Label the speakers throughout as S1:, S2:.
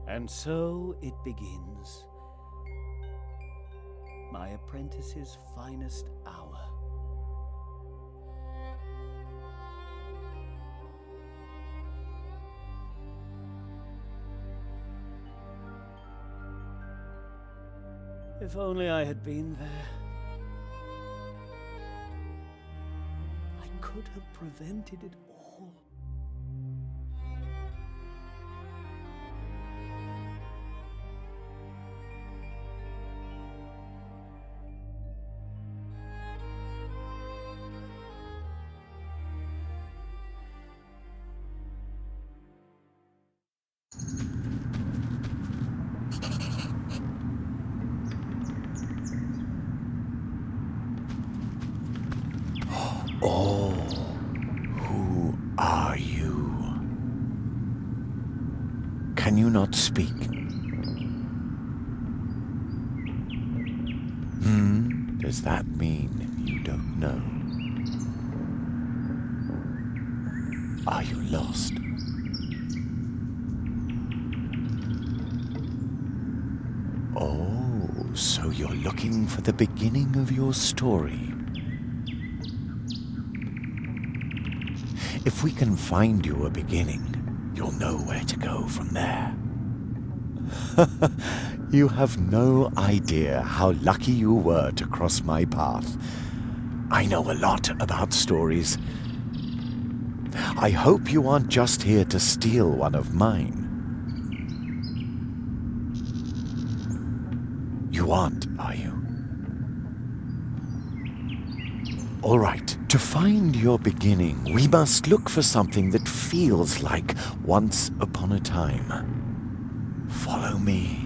S1: And so it begins. My apprentice's finest hour. If only I had been there. I could have prevented it all. Oh, who are you? Can you not speak? Does that mean you don't know? Are you lost? Oh, so you're looking for the beginning of your story. If we can find you a beginning, you'll know where to go from there. You have no idea how lucky you were to cross my path. I know a lot about stories. I hope you aren't just here to steal one of mine. You aren't, are you? All right, to find your beginning, we must look for something that feels like once upon a time. Follow me.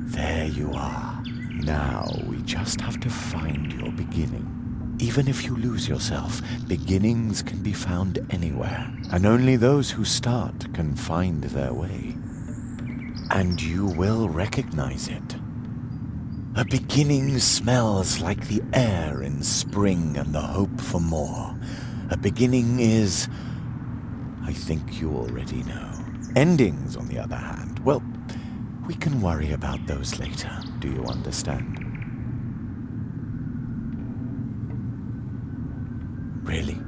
S1: There you are. Now we just have to find your beginning. Even if you lose yourself, beginnings can be found anywhere, and only those who start can find their way. And you will recognize it. A beginning smells like the air in spring and the hope for more. A beginning is, I think you already know. Endings, on the other hand, well, we can worry about those later. Do you understand? Really?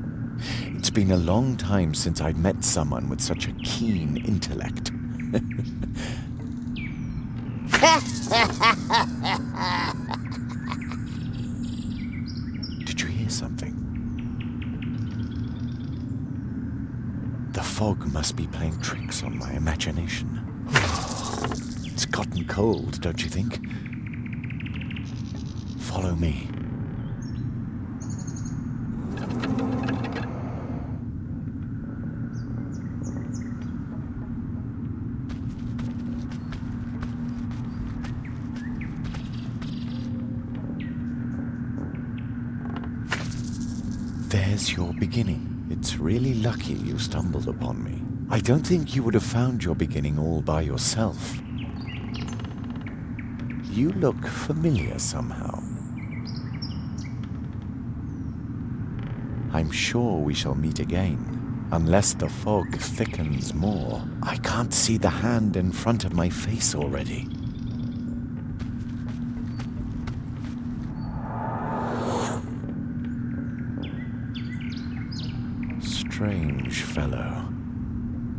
S1: It's been a long time since I'd met someone with such a keen intellect. Did you hear something? The fog must be playing tricks on my imagination. It's gotten cold, don't you think? Follow me. There's your beginning. It's really lucky you stumbled upon me. I don't think you would have found your beginning all by yourself. You look familiar somehow. I'm sure we shall meet again, unless the fog thickens more. I can't see the hand in front of my face already. Strange fellow.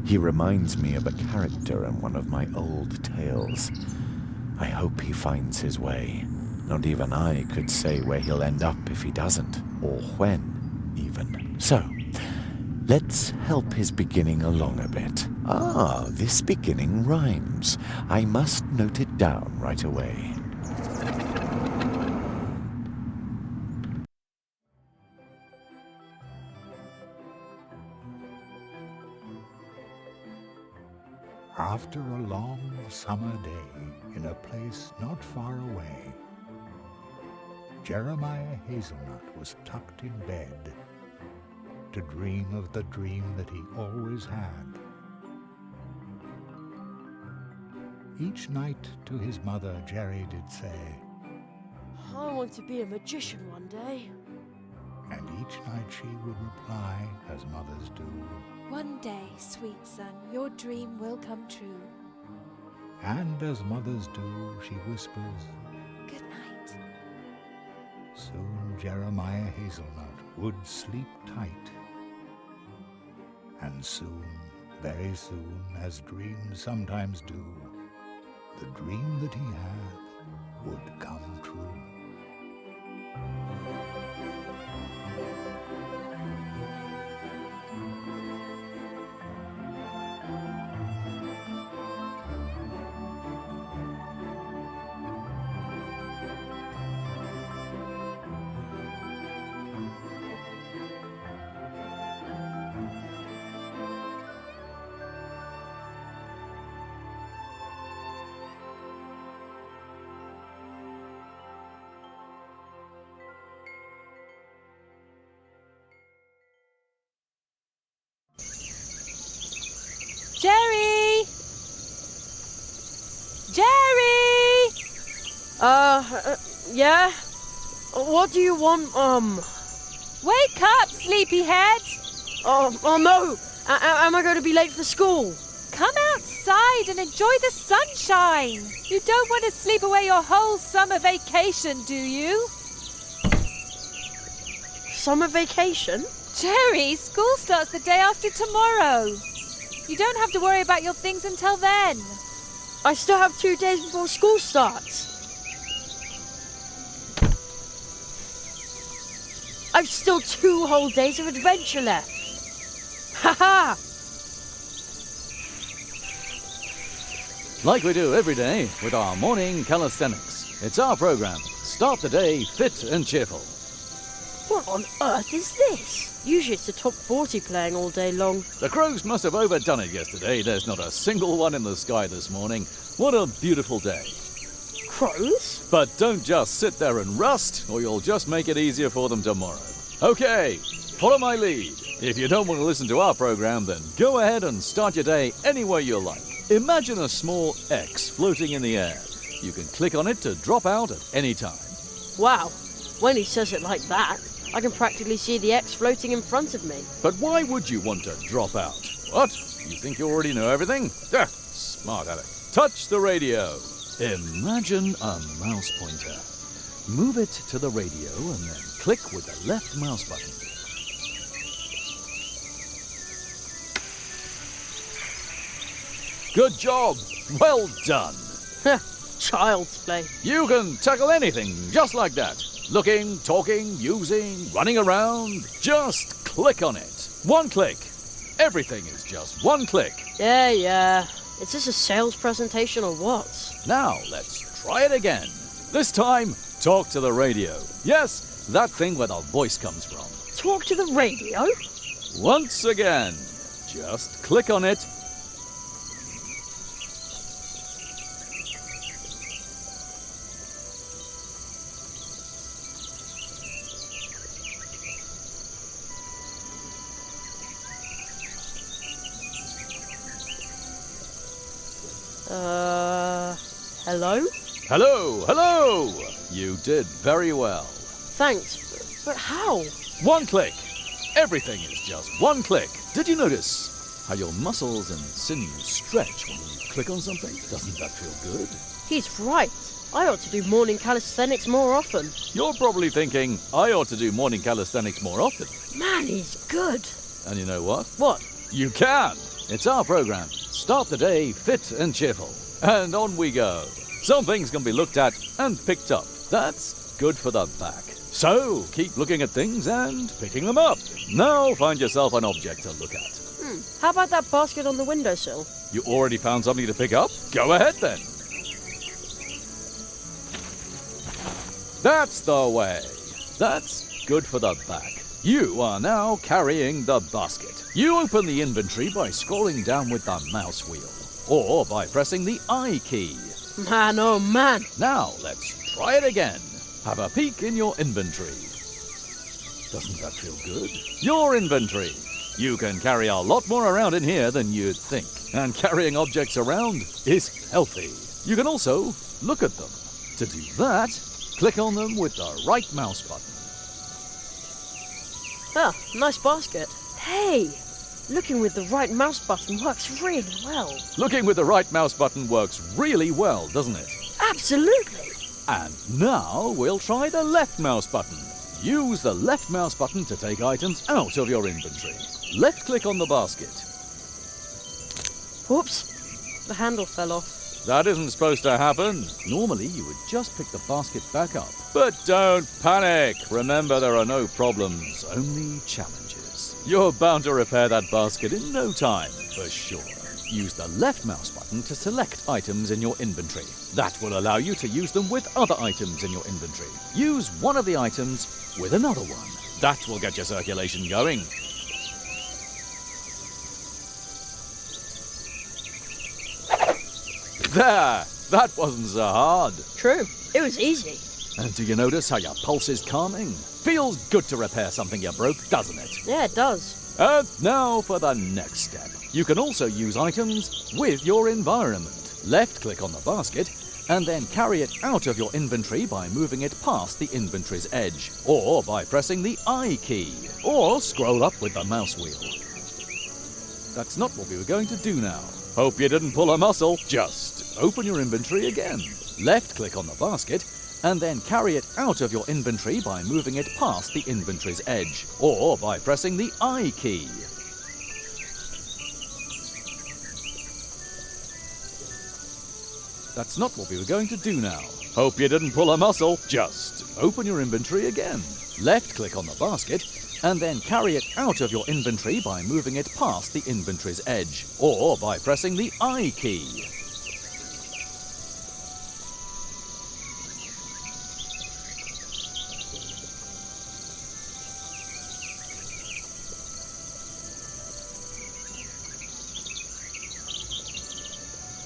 S1: He reminds me of a character in one of my old tales. I hope he finds his way. Not even I could say where he'll end up if he doesn't, or when, even. So, let's help his beginning along a bit. Ah, this beginning rhymes. I must note it down right away.
S2: After a long summer day in a place not far away, Jeremiah Hazelnut was tucked in bed to dream of the dream that he always had. Each night to his mother Jerry did say,
S3: I want to be a magician one day.
S2: And each night she would reply, as mothers do.
S4: One day, sweet son, your dream will come true.
S2: And as mothers do, she whispers,
S4: Good night.
S2: Soon Jeremiah Hazelnut would sleep tight. And soon, very soon, as dreams sometimes do, the dream that he had would come true.
S4: Jerry! Jerry!
S3: Yeah? What do you want,
S4: Wake up, sleepyhead!
S3: Oh no! Am I going to be late for school?
S4: Come outside and enjoy the sunshine. You don't want to sleep away your whole summer vacation, do you?
S3: Summer vacation?
S4: Jerry, school starts the day after tomorrow. You don't have to worry about your things until then.
S3: I still have 2 days before school starts. I've still 2 whole days of adventure left. Ha-ha!
S5: Like we do every day with our morning calisthenics. It's our program. Start the day fit and cheerful.
S3: What on earth is this? Usually it's the top 40 playing all day long.
S5: The crows must have overdone it yesterday. There's not a single one in the sky this morning. What a beautiful day.
S3: Crows?
S5: But don't just sit there and rust, or you'll just make it easier for them tomorrow. Okay, follow my lead. If you don't want to listen to our program, then go ahead and start your day any way you like. Imagine a small X floating in the air. You can click on it to drop out at any time.
S3: Wow, when he says it like that, I can practically see the X floating in front of me.
S5: But why would you want to drop out? What? You think you already know everything? Smart aleck. Touch the radio. Imagine a mouse pointer. Move it to the radio and then click with the left mouse button. Good job. Well done.
S3: Child's play.
S5: You can tackle anything just like that. Looking, talking, using, running around. Just click on it. One click. Everything is just one click.
S3: Yeah. Is this a sales presentation or what?
S5: Now let's try it again. This time, talk to the radio. Yes, that thing where the voice comes from.
S3: Talk to the radio?
S5: Once again, just click on it.
S3: Hello?
S5: Hello! You did very well.
S3: Thanks, but how?
S5: One click. Everything is just one click. Did you notice how your muscles and sinews stretch when you click on something? Doesn't that feel good?
S3: He's right. I ought to do morning calisthenics more often.
S5: You're probably thinking, I ought to do morning calisthenics more often.
S3: Man, he's good.
S5: And you know what?
S3: What?
S5: You can. It's our program. Start the day fit and cheerful. And on we go. Some things can be looked at and picked up. That's good for the back. So keep looking at things and picking them up. Now find yourself an object to look at.
S3: How about that basket on the windowsill?
S5: You already found something to pick up? Go ahead then. That's the way. That's good for the back. You are now carrying the basket. You open the inventory by scrolling down with the mouse wheel, or by pressing the I key.
S3: Man, oh man.
S5: Now let's try it again. Have a peek in your inventory. Doesn't that feel good? Your inventory. You can carry a lot more around in here than you'd think. And carrying objects around is healthy. You can also look at them. To do that, Click on them with the right mouse button.
S3: Ah, nice basket. Hey, looking with the right mouse button works really well.
S5: Looking with the right mouse button works really well, doesn't it?
S3: Absolutely.
S5: And now we'll try the left mouse button. Use the left mouse button to take items out of your inventory. Left-click on the basket.
S3: Whoops, the handle fell off.
S5: That isn't supposed to happen. Normally, you would just pick the basket back up. But don't panic. Remember, there are no problems, only challenges. You're bound to repair that basket in no time, for sure. Use the left mouse button to select items in your inventory. That will allow you to use them with other items in your inventory. Use one of the items with another one. That will get your circulation going. There! That wasn't so hard.
S3: True, it was easy.
S5: And do you notice how your pulse is calming? Feels good to repair something you broke, doesn't it?
S3: Yeah, it does.
S5: And now for the next step. You can also use items with your environment. Left-click on the basket and then carry it out of your inventory by moving it past the inventory's edge, or by pressing the I key, or scroll up with the mouse wheel. That's not what we were going to do now. Hope you didn't pull a muscle. Just open your inventory again. Left-click on the basket and then carry it out of your inventory by moving it past the inventory's edge, or by pressing the I key. That's not what we were going to do now. Hope you didn't pull a muscle. Just open your inventory again. Left-click on the basket and then carry it out of your inventory by moving it past the inventory's edge, or by pressing the I key.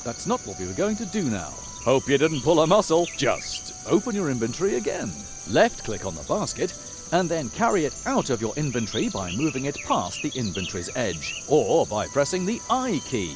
S5: That's not what we were going to do now. Hope you didn't pull a muscle. Just open your inventory again. Left-click on the basket and then carry it out of your inventory by moving it past the inventory's edge, or by pressing the I key.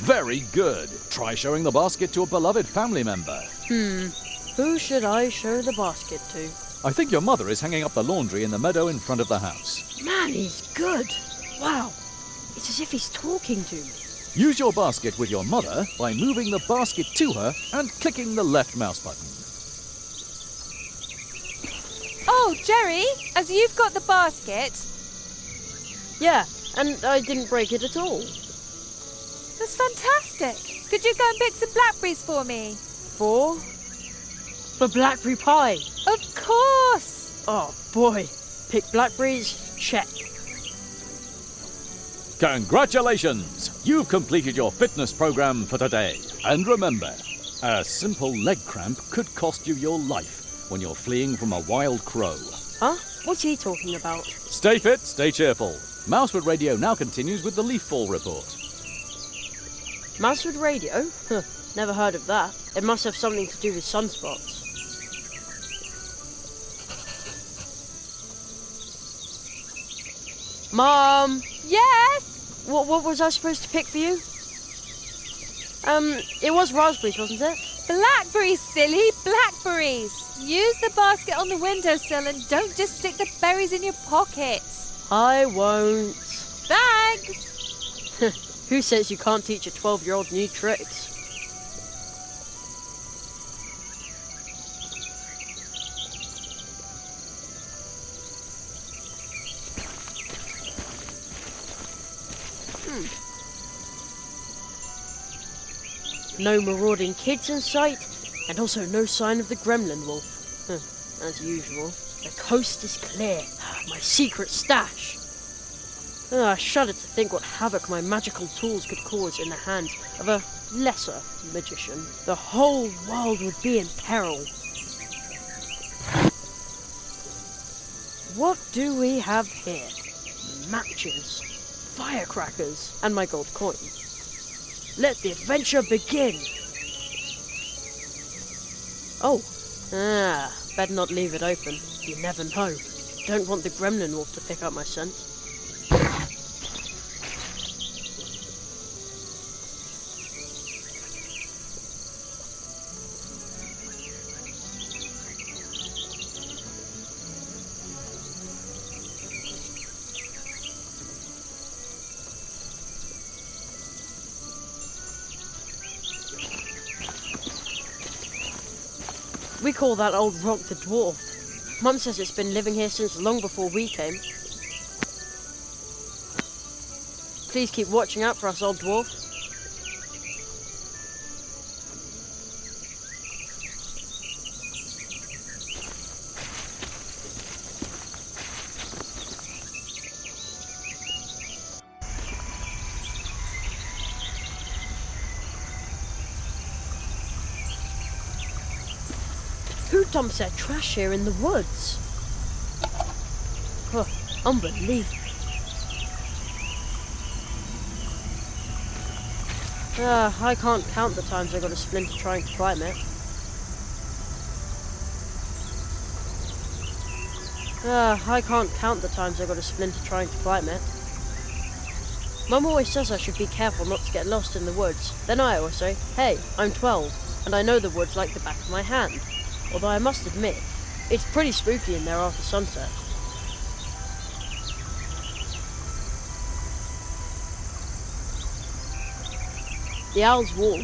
S5: Very good. Try showing the basket to a beloved family member.
S3: Who should I show the basket to?
S5: I think your mother is hanging up the laundry in the meadow in front of the house.
S3: Man, he's good. Wow, it's as if he's talking to me.
S5: Use your basket with your mother by moving the basket to her and clicking the left mouse button.
S4: Oh, Jerry, as you've got the basket,
S3: Yeah, and I didn't break it at all.
S4: that's fantastic. Could you go and pick some blackberries for me?
S3: For blackberry pie.
S4: Of course.
S3: Oh boy, pick blackberries, check.
S5: Congratulations! You've completed your fitness program for today. And remember, a simple leg cramp could cost you your life when you're fleeing from a wild crow.
S3: Huh? What's he talking about?
S5: Stay fit, stay cheerful. Mousewood Radio now continues with the leaf fall report.
S3: Mousewood Radio? Huh, never heard of that. It must have something to do with sunspots. Mom!
S4: Yes.
S3: What was I supposed to pick for you? It was raspberries, wasn't it?
S4: Blackberries, silly, blackberries. Use the basket on the windowsill and don't just stick the berries in your pocket.
S3: I won't.
S4: Thanks.
S3: Who says you can't teach a 12-year-old new tricks? No marauding kids in sight, and also no sign of the gremlin wolf. As usual. The coast is clear. My secret stash. I shudder to think what havoc my magical tools could cause in the hands of a lesser magician. The whole world would be in peril. What do we have here? Matches, firecrackers, and my gold coin. Let the adventure begin! Oh, better not leave it open. You never know. Don't want the gremlin wolf to pick up my scent. We call that old rock the dwarf. Mum says it's been living here since long before we came. Please keep watching out for us, old dwarf. Who dumps their trash here in the woods? Oh, unbelievable. I can't count the times I got a splinter trying to climb it. I can't count the times I got a splinter trying to climb it. Mum always says I should be careful not to get lost in the woods. Then I always say, hey, I'm 12, and I know the woods like the back of my hand. Although I must admit, it's pretty spooky in there after sunset. The owl's wall.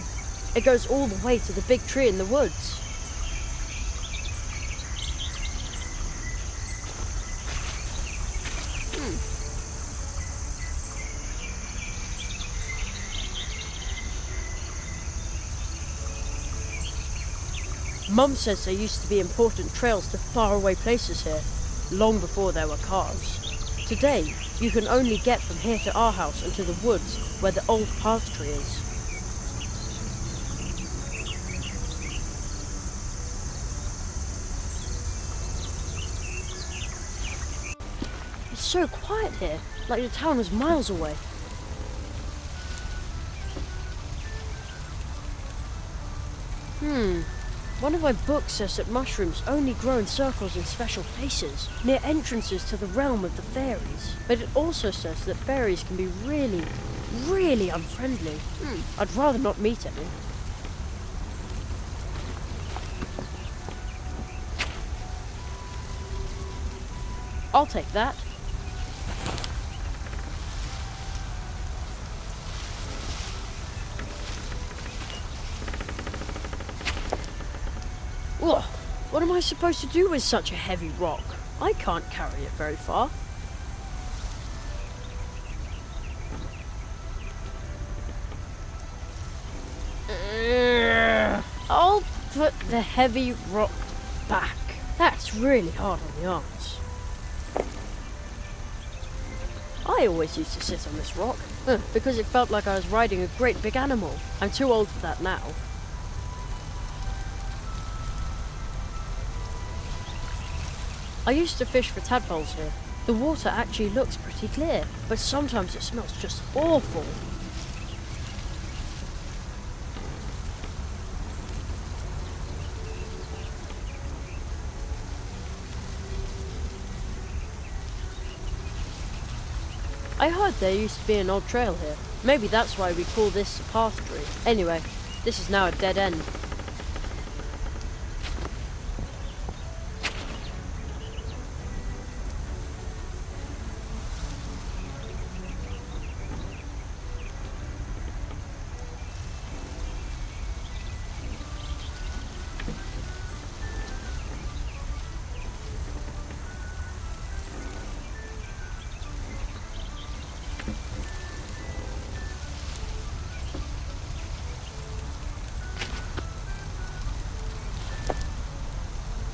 S3: It goes all the way to the big tree in the woods. Mum says there used to be important trails to faraway places here, long before there were cars. Today, you can only get from here to our house and to the woods where the old path tree is. It's so quiet here, like the town was miles away. One of my books says that mushrooms only grow in circles in special places, near entrances to the realm of the fairies. But it also says that fairies can be really, really unfriendly. I'd rather not meet any. I'll take that. Whoa, what am I supposed to do with such a heavy rock? I can't carry it very far. I'll put the heavy rock back. That's really hard on the arms. I always used to sit on this rock, because it felt like I was riding a great big animal. I'm too old for that now. I used to fish for tadpoles here. The water actually looks pretty clear, but sometimes it smells just awful. I heard there used to be an old trail here. Maybe that's why we call this a path tree. Anyway, this is now a dead end.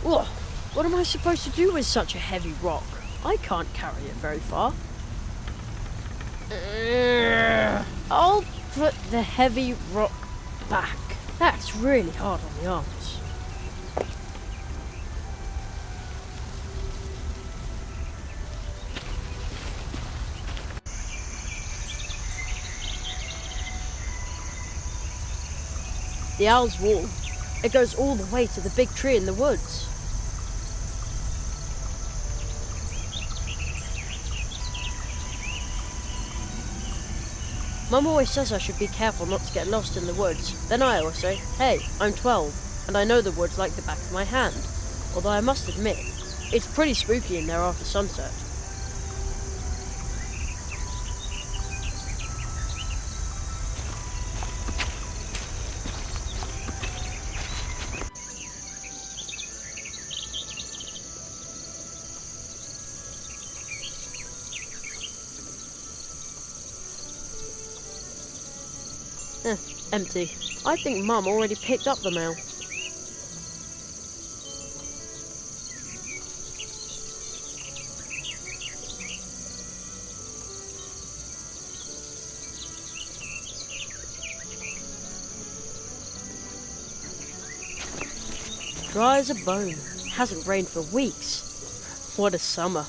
S3: Whoa, what am I supposed to do with such a heavy rock? I can't carry it very far. I'll put the heavy rock back. That's really hard on the arms. The owl's wall. It goes all the way to the big tree in the woods. Mum always says I should be careful not to get lost in the woods. Then I always say, hey, I'm 12, and I know the woods like the back of my hand. Although I must admit, it's pretty spooky in there after sunset. Empty. I think Mum already picked up the mail. Dry as a bone. Hasn't rained for weeks. What a summer.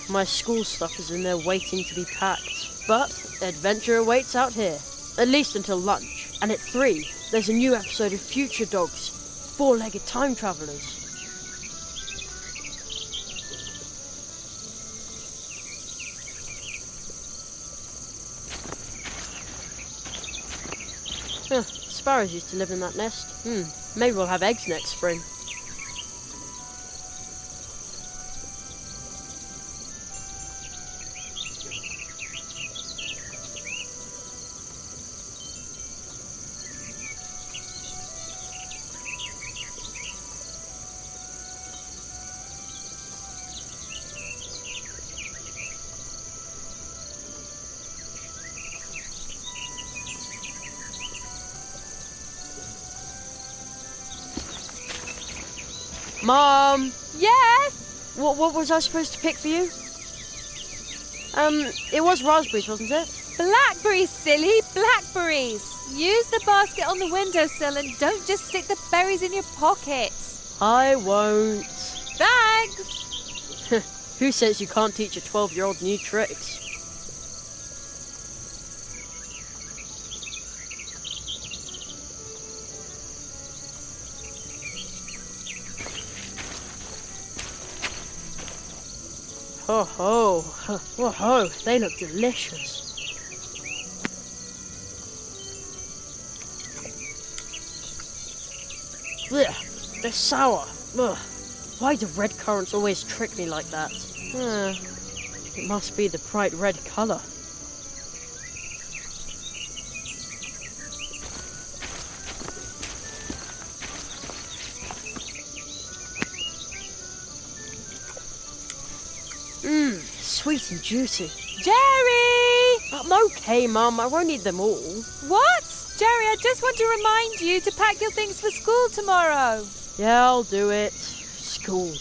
S3: My school stuff is in there waiting to be packed. But adventure awaits out here. At least until lunch. And at 3, there's a new episode of Future Dogs, 4-legged time travelers. Sparrows used to live in that nest. Maybe we'll have eggs next spring. Mom!
S4: Yes?
S3: What was I supposed to pick for you? It was raspberries, wasn't it?
S4: Blackberries, silly! Blackberries! Use the basket on the windowsill and don't just stick the berries in your pockets.
S3: I won't.
S4: Thanks!
S3: Who says you can't teach a 12-year-old new tricks? Oh, they look delicious. Blech, they're sour. Ugh. Why do red currants always trick me like that? It must be the bright red colour. Sweet and juicy.
S4: Jerry!
S3: I'm okay, Mum. I won't eat them all.
S4: What? Jerry, I just want to remind you to pack your things for school tomorrow.
S3: Yeah, I'll do it. School.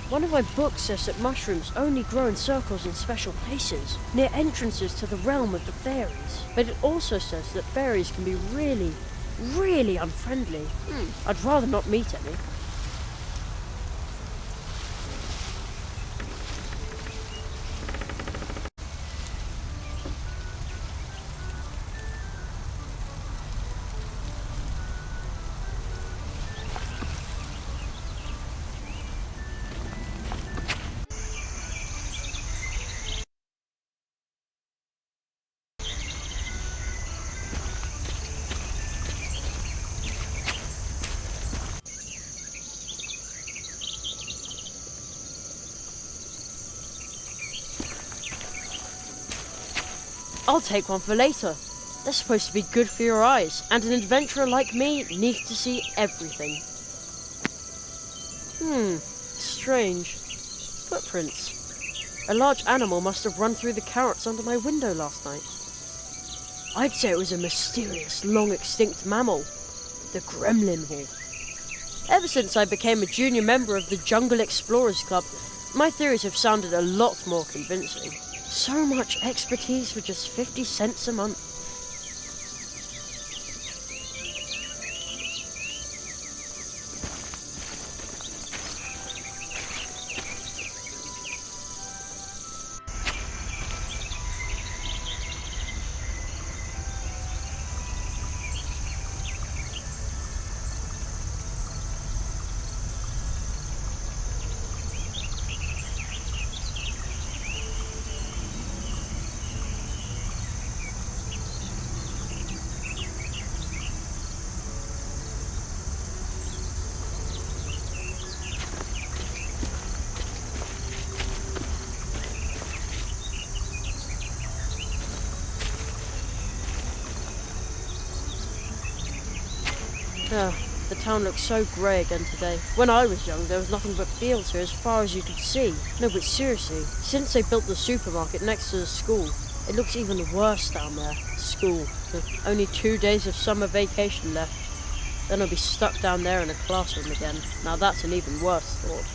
S3: One of my books says that mushrooms only grow in circles in special places, near entrances to the realm of the fairies. But it also says that fairies can be really, really unfriendly. I'd rather not meet any. I'll take one for later. They're supposed to be good for your eyes, and an adventurer like me needs to see everything. Strange. Footprints. A large animal must have run through the carrots under my window last night. I'd say it was a mysterious, long-extinct mammal. The gremlin wolf. Ever since I became a junior member of the Jungle Explorers Club, my theories have sounded a lot more convincing. So much expertise for just 50 cents a month. The town looks so grey again today. When I was young, there was nothing but fields here as far as you could see. No, but seriously, since they built the supermarket next to the school, it looks even worse down there. School. Only 2 days of summer vacation left. Then I'll be stuck down there in a classroom again. Now that's an even worse thought.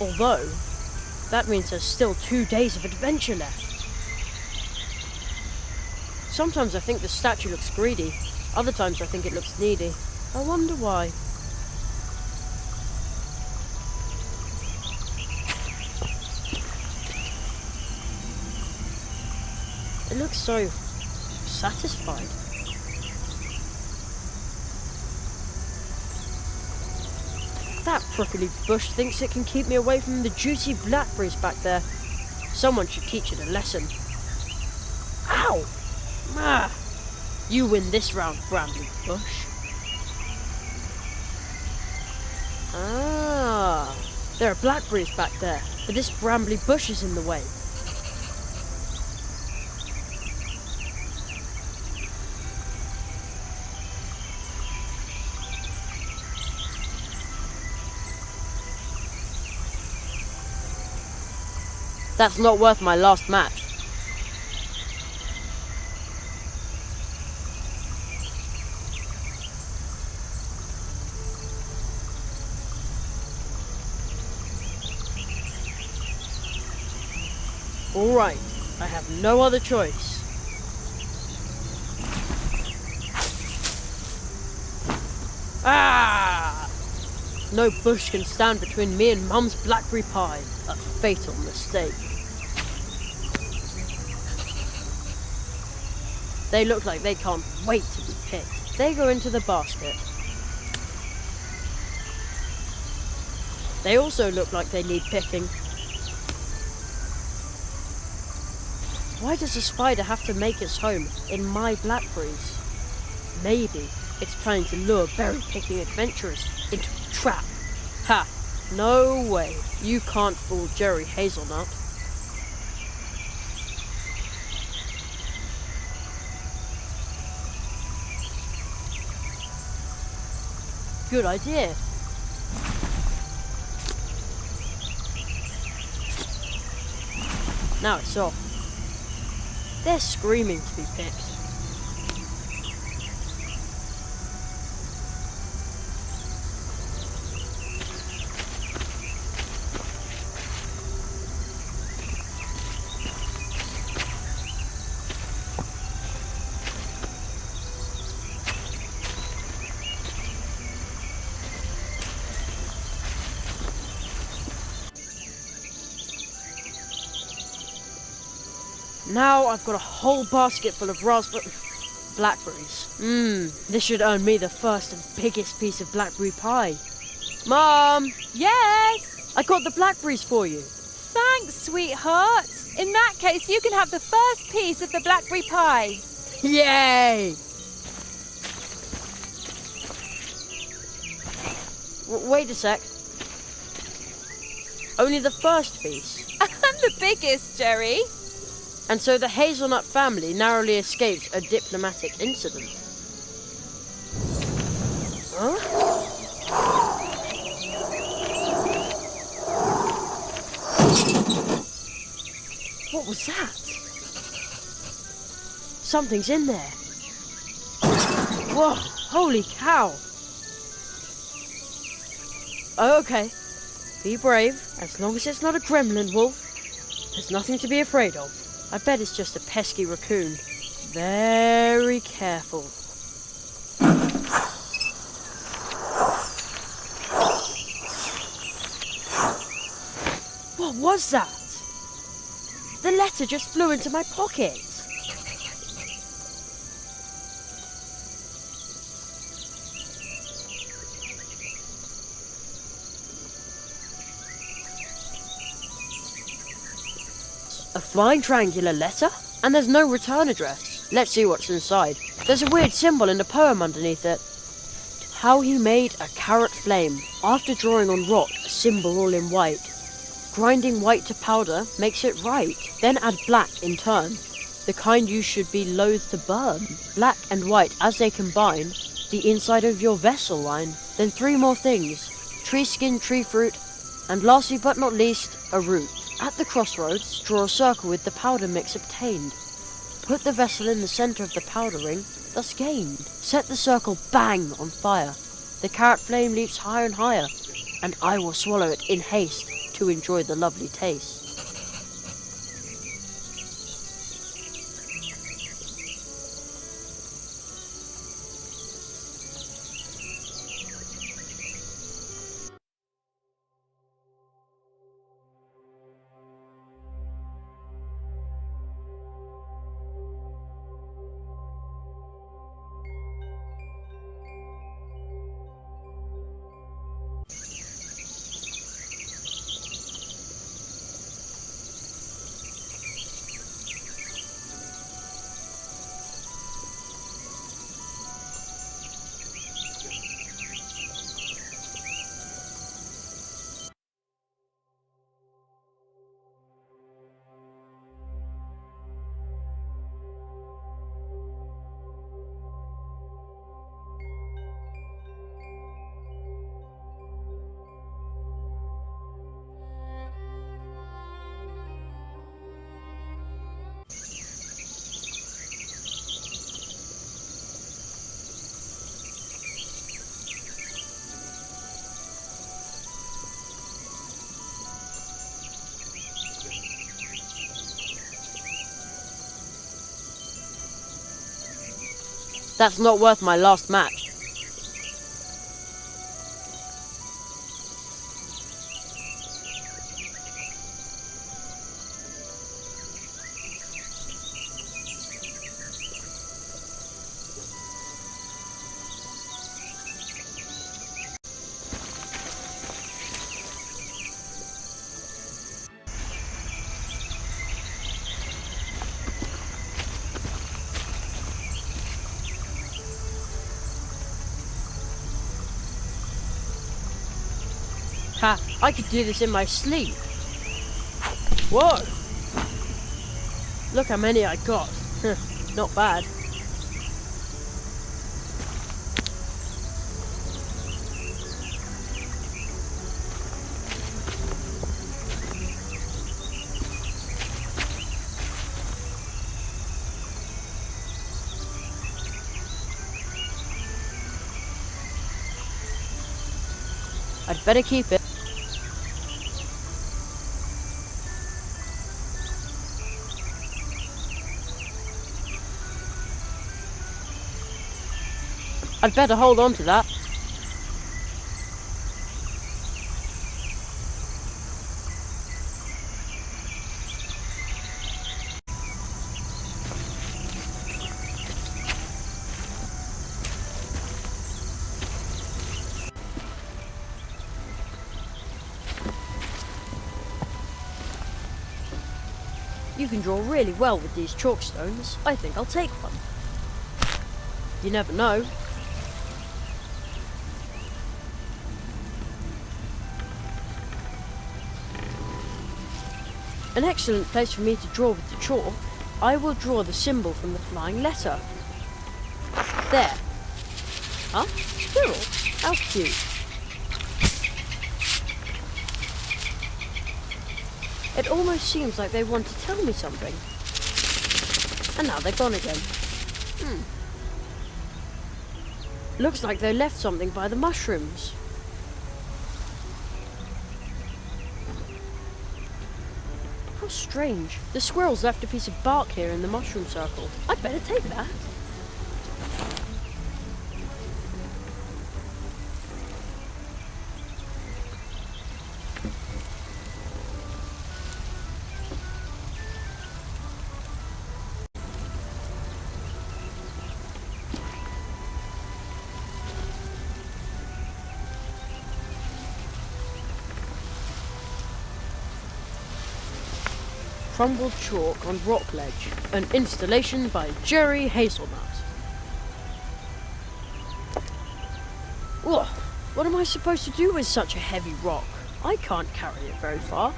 S3: Although, that means there's still 2 days of adventure left. Sometimes I think the statue looks greedy. Other times I think it looks needy. I wonder why. It looks so satisfied. That prickly bush thinks it can keep me away from the juicy blackberries back there. Someone should teach it a lesson. Ow! You win this round, brambly bush. There are blackberries back there, but this brambly bush is in the way. That's not worth my last match. All right, I have no other choice. No bush can stand between me and Mum's blackberry pie. A fatal mistake. They look like they can't wait to be picked. They go into the basket. They also look like they need picking. Why does a spider have to make its home in my blackberries? Maybe it's planning to lure berry-picking adventurers into a trap. Ha! No way. You can't fool Jerry Hazelnut. Good idea. Now it's off. They're screaming to be picked. Now I've got a whole basket full of blackberries. This should earn me the first and biggest piece of blackberry pie. Mom!
S4: Yes?
S3: I got the blackberries for you.
S4: Thanks, sweetheart. In that case, you can have the first piece of the blackberry pie.
S3: Yay! Wait a sec. Only the first piece.
S4: And the biggest, Jerry.
S3: And so the Hazelnut family narrowly escaped a diplomatic incident. Huh? What was that? Something's in there. Whoa, holy cow. Okay, be brave. As long as it's not a gremlin wolf, there's nothing to be afraid of. I bet it's just a pesky raccoon. Very careful. What was that? The letter just flew into my pocket. A flying triangular letter? And there's no return address. Let's see what's inside. There's a weird symbol in the poem underneath it. How he made a carrot flame, after drawing on rock a symbol all in white. Grinding white to powder makes it right. Then add black in turn, the kind you should be loath to burn. Black and white, as they combine, the inside of your vessel line. Then 3 more things: tree skin, tree fruit, and lastly but not least, a root. At the crossroads, draw a circle with the powder mix obtained. Put the vessel in the center of the powder ring, thus gained. Set the circle bang on fire. The carrot flame leaps higher and higher, and I will swallow it in haste to enjoy the lovely taste. That's not worth my last match. Ha! I could do this in my sleep. Whoa! Look how many I got. Not bad. I'd better keep it. I'd better hold on to that. You can draw really well with these chalk stones. I think I'll take one. You never know. An excellent place for me to draw with the chalk. I will draw the symbol from the flying letter. There. Huh? Squirrel. How cute. It almost seems like they want to tell me something. And now they're gone again. Looks like they left something by the mushrooms. How strange. The squirrels left a piece of bark here in the mushroom circle. I'd better take that. Crumbled chalk on rock ledge. An installation by Jerry Hazelnut. Ugh, what am I supposed to do with such a heavy rock? I can't carry it very far.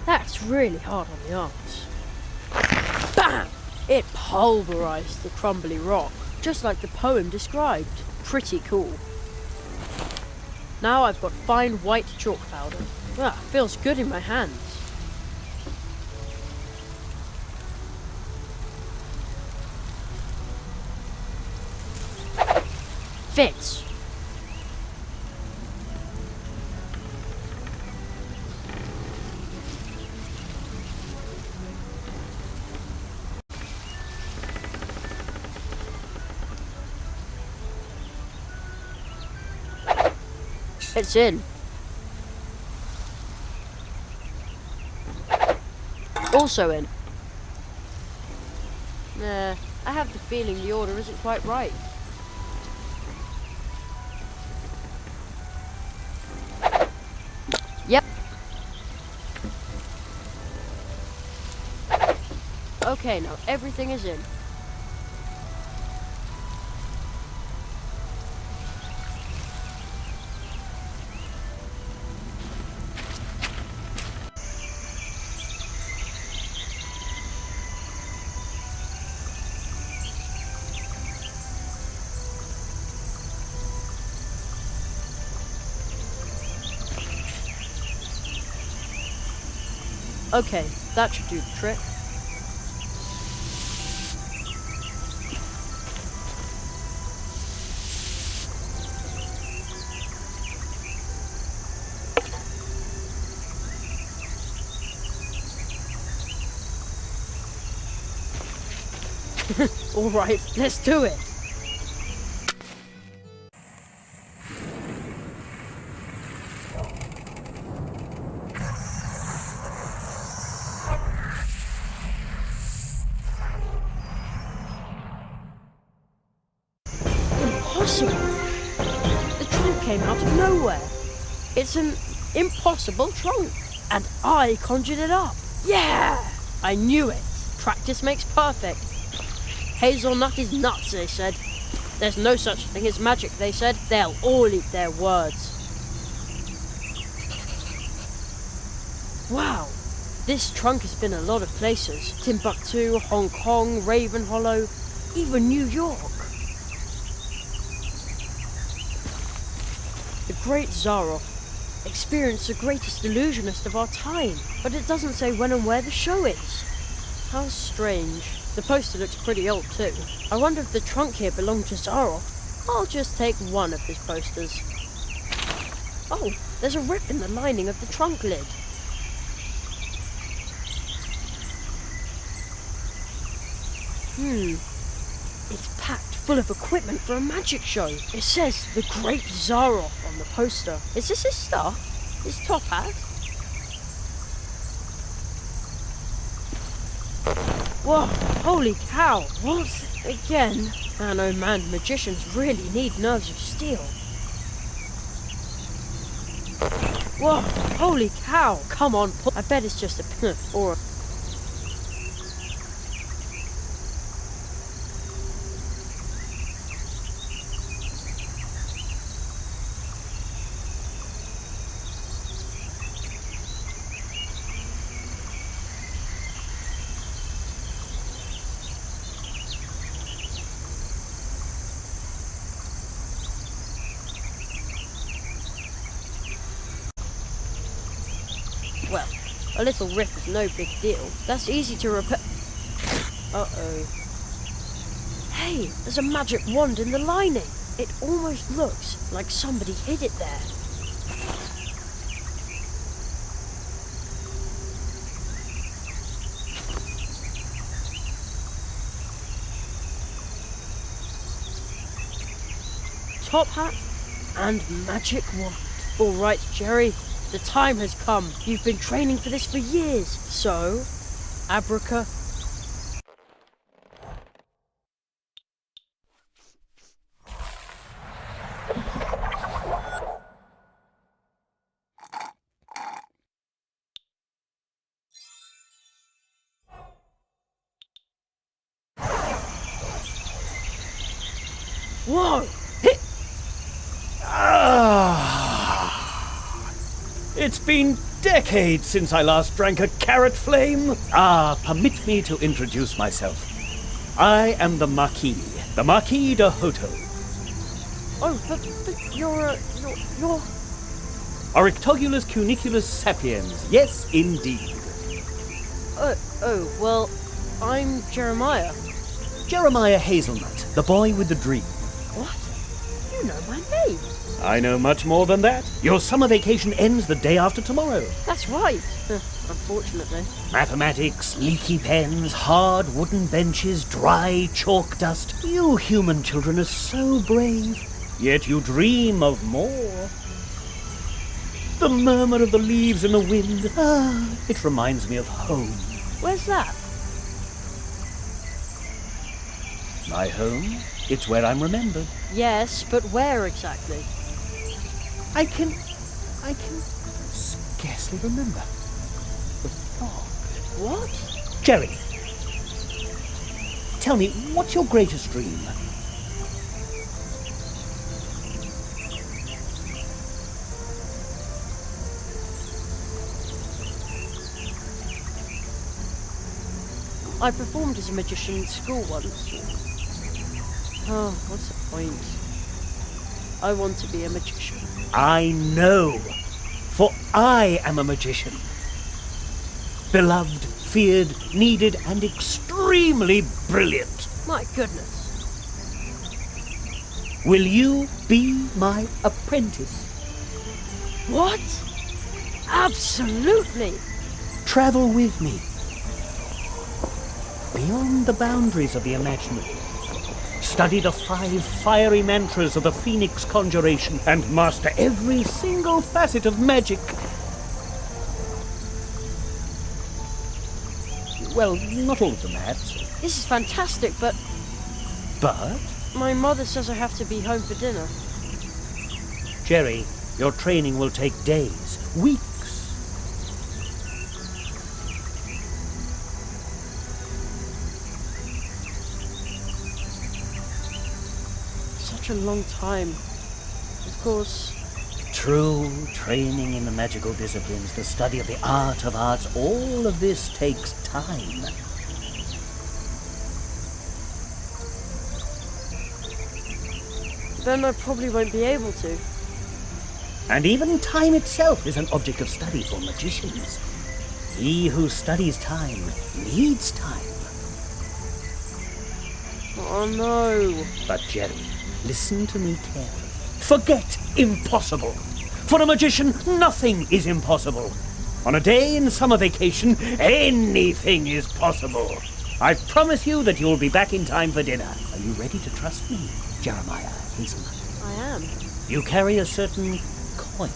S3: That's really hard on the arms. Bam! It pulverized the crumbly rock. just like the poem described. Pretty cool. Now I've got fine white chalk powder. Feels good in my hands. Fits. It's in. Also in. Nah, I have the feeling the order isn't quite right. Yep. Okay, now everything is in. Okay, that should do the trick. Alright, let's do it! Impossible! The trunk came out of nowhere. It's an impossible trunk. And I conjured it up. Yeah! I knew it. Practice makes perfect. Hazelnut is nuts, they said. There's no such thing as magic, they said. They'll all eat their words. Wow, this trunk has been a lot of places. Timbuktu, Hong Kong, Raven Hollow, even New York. The great Zaroff experienced the greatest illusionist of our time, but it doesn't say when and where the show is. How strange. The poster looks pretty old too. I wonder if the trunk here belonged to Zaroff. I'll just take one of his posters. Oh, there's a rip in the lining of the trunk lid. It's packed full of equipment for a magic show. It says the Great Zaroff on the poster. Is this his stuff? His top hat? Whoa, holy cow, what? Again? Man, oh man, magicians really need nerves of steel. Whoa, holy cow, come on, I bet it's just a or a... Well, a little rip is no big deal. That's easy to repair. Uh-oh. Hey, there's a magic wand in the lining. It almost looks like somebody hid it there. Top hat and magic wand. All right, Jerry. The time has come. You've been training for this for years. So, abraca... Whoa!
S6: It's been decades since I last drank a carrot flame. Permit me to introduce myself. I am the Marquis, the Marquis de Hoto.
S3: Oh, but you're...
S6: Orictogulus cuniculus sapiens. Yes, indeed.
S3: Well, I'm Jeremiah.
S6: Jeremiah Hazelnut, the boy with the dream.
S3: What? You know my name.
S6: I know much more than that. Your summer vacation ends the day after tomorrow.
S3: That's right. Unfortunately.
S6: Mathematics, leaky pens, hard wooden benches, dry chalk dust. You human children are so brave. Yet you dream of more. The murmur of the leaves in the wind. It reminds me of home.
S3: Where's that?
S6: My home? It's where I'm remembered.
S3: Yes, but where exactly?
S6: I can scarcely remember. The fog.
S3: What?
S6: Jerry, tell me, what's your greatest dream?
S3: I performed as a magician in school once. Oh, what's the point? I want to be a magician.
S6: I know, for I am a magician. Beloved, feared, needed, and extremely brilliant.
S3: My goodness.
S6: Will you be my apprentice?
S3: What? Absolutely.
S6: Travel with me. Beyond the boundaries of the imaginable. Study the 5 fiery mantras of the Phoenix Conjuration and master every single facet of magic. Well, not all of them, perhaps.
S3: This is fantastic, but
S6: But,
S3: my mother says I have to be home for dinner.
S6: Jerry, your training will take days, weeks.
S3: Such a long time. Of course.
S6: True, training in the magical disciplines, the study of the art of arts, all of this takes time.
S3: Then I probably won't be able to.
S6: And even time itself is an object of study for magicians. He who studies time needs time.
S3: Oh no.
S6: But Jerry, listen to me carefully. Forget impossible. For a magician, nothing is impossible. On a day in summer vacation, anything is possible. I promise you that you'll be back in time for dinner. Are you ready to trust me, Jeremiah Hazelnut?
S3: I am.
S6: You carry a certain coin.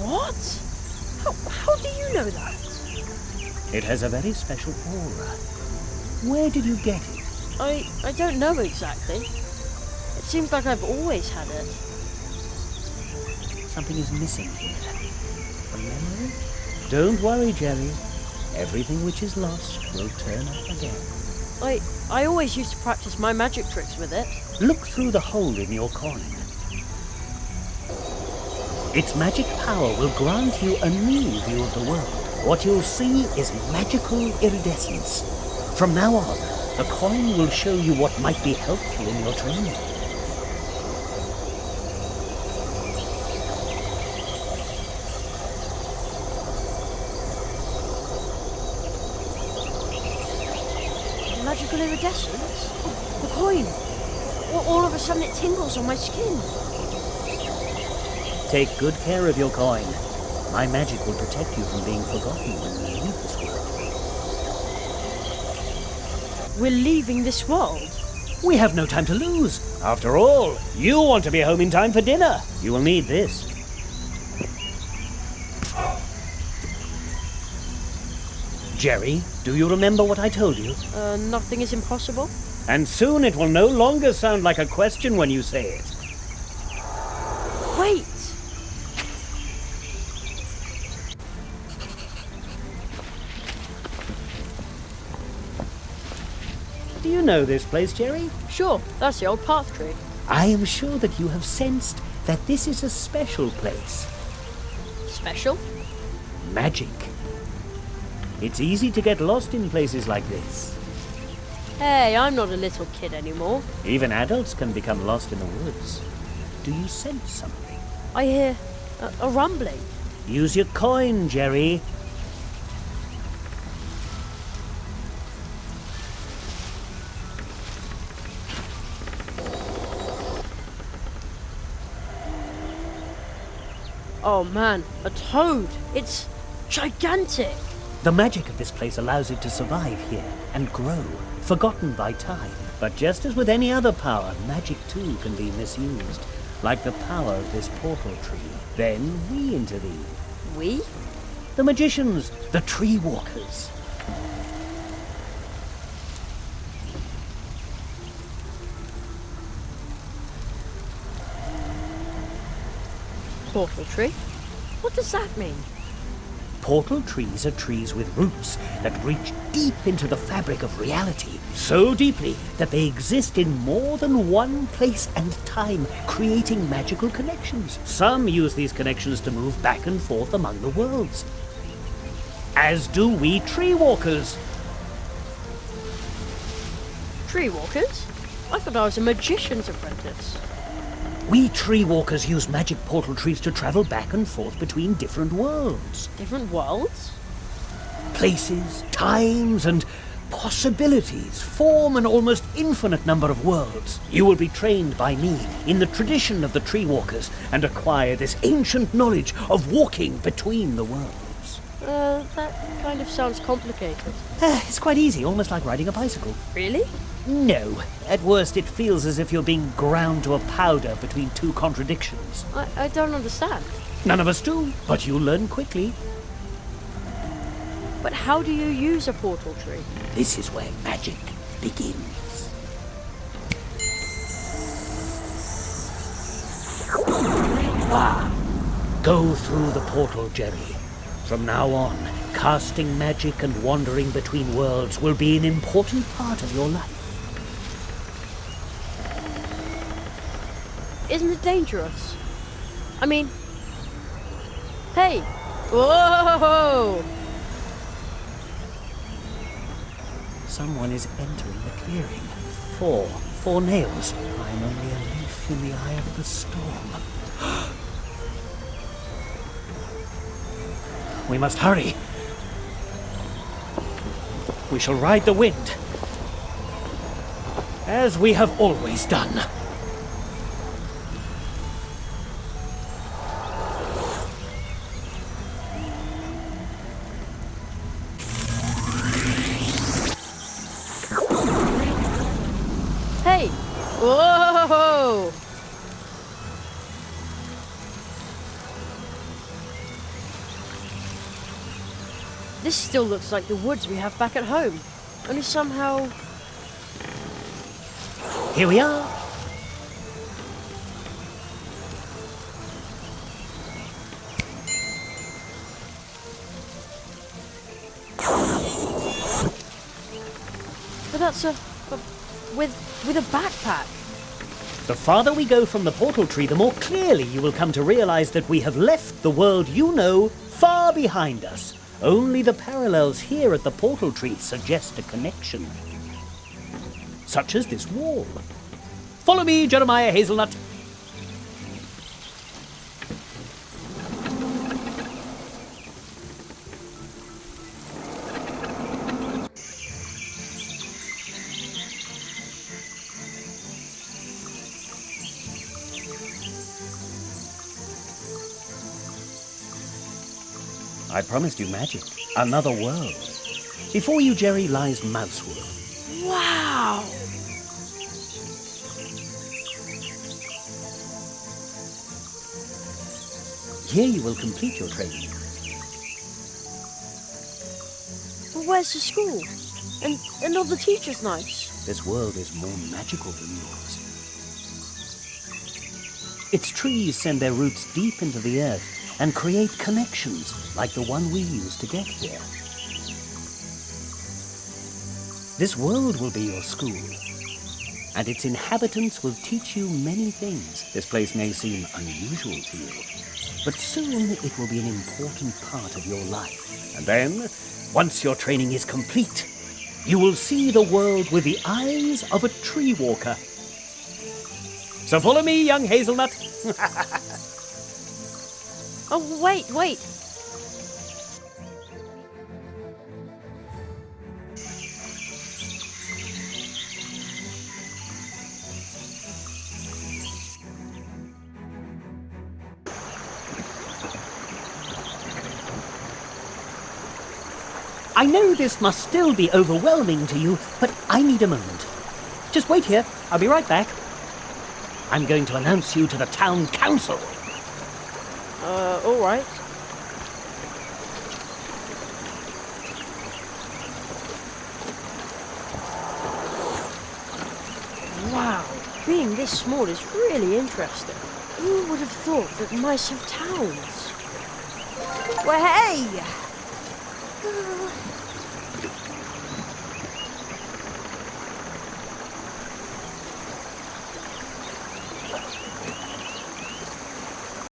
S3: What? How do you know that?
S6: It has a very special aura. Where did you get it?
S3: I don't know exactly. It seems like I've always had it.
S6: Something is missing here. A memory? Don't worry, Jerry. Everything which is lost will turn up again.
S3: I always used to practice my magic tricks with it.
S6: Look through the hole in your coin. Its magic power will grant you a new view of the world. What you'll see is magical iridescence. From now on, the coin will show you what might be helpful in your training.
S3: Magical iridescence? The coin! All of a sudden it tingles on my skin.
S6: Take good care of your coin. My magic will protect you from being forgotten when we leave this world.
S3: We're leaving this world?
S6: We have no time to lose. After all, you want to be home in time for dinner. You will need this. Jerry, do you remember what I told you?
S3: Nothing is impossible?
S6: And soon it will no longer sound like a question when you say it.
S3: Wait!
S6: Do you know this place, Jerry?
S3: Sure, that's the old path tree.
S6: I am sure that you have sensed that this is a special place.
S3: Special?
S6: Magic. It's easy to get lost in places like this.
S3: Hey, I'm not a little kid anymore.
S6: Even adults can become lost in the woods. Do you sense something?
S3: I hear a rumbling.
S6: Use your coin, Jerry.
S3: Oh man, a toad. It's gigantic.
S6: The magic of this place allows it to survive here and grow, forgotten by time. But just as with any other power, magic too can be misused, like the power of this portal tree. Then we intervene.
S3: We?
S6: The magicians, the tree walkers.
S3: Portal tree? What does that mean?
S6: Portal trees are trees with roots that reach deep into the fabric of reality, so deeply that they exist in more than one place and time, creating magical connections. Some use these connections to move back and forth among the worlds, as do we tree walkers.
S3: Tree walkers? I thought I was a magician's apprentice.
S6: We tree walkers use magic portal trees to travel back and forth between different worlds.
S3: Different worlds?
S6: Places, times, and possibilities form an almost infinite number of worlds. You will be trained by me in the tradition of the tree walkers and acquire this ancient knowledge of walking between the worlds.
S3: That kind of sounds complicated.
S6: It's quite easy, almost like riding a bicycle.
S3: Really?
S6: No. At worst, it feels as if you're being ground to a powder between two contradictions.
S3: I don't understand.
S6: None of us do, but you'll learn quickly.
S3: But how do you use a portal tree?
S6: This is where magic begins. Go through the portal, Jerry. From now on, casting magic and wandering between worlds will be an important part of your life.
S3: Isn't it dangerous? I mean... Hey! Whoa!
S6: Someone is entering the clearing. Four nails. I am only a leaf in the eye of the storm. We must hurry. We shall ride the wind, as we have always done.
S3: Hey! Whoa! This still looks like the woods we have back at home. Only somehow...
S6: Here we are.
S3: But that's with a backpack.
S6: The farther we go from the portal tree, the more clearly you will come to realize that we have left the world you know far behind us. Only the parallels here at the portal tree suggest a connection. Such as this wall. Follow me, Jeremiah Hazelnut. I promised you magic. Another world. Before you, Jerry, lies Mousewood.
S3: Wow!
S6: Here you will complete your training.
S3: But where's the school? And all the teachers nice?
S6: This world is more magical than yours. Its trees send their roots deep into the earth and create connections like the one we use to get here. This world will be your school, and its inhabitants will teach you many things. This place may seem unusual to you, but soon it will be an important part of your life. And then, once your training is complete, you will see the world with the eyes of a tree walker. So follow me, young hazelnut.
S3: Oh, wait.
S6: I know this must still be overwhelming to you, but I need a moment. Just wait here. I'll be right back. I'm going to announce you to the town council.
S3: All right. Wow, being this small is really interesting. Who would have thought that mice have towns?
S7: Well, hey!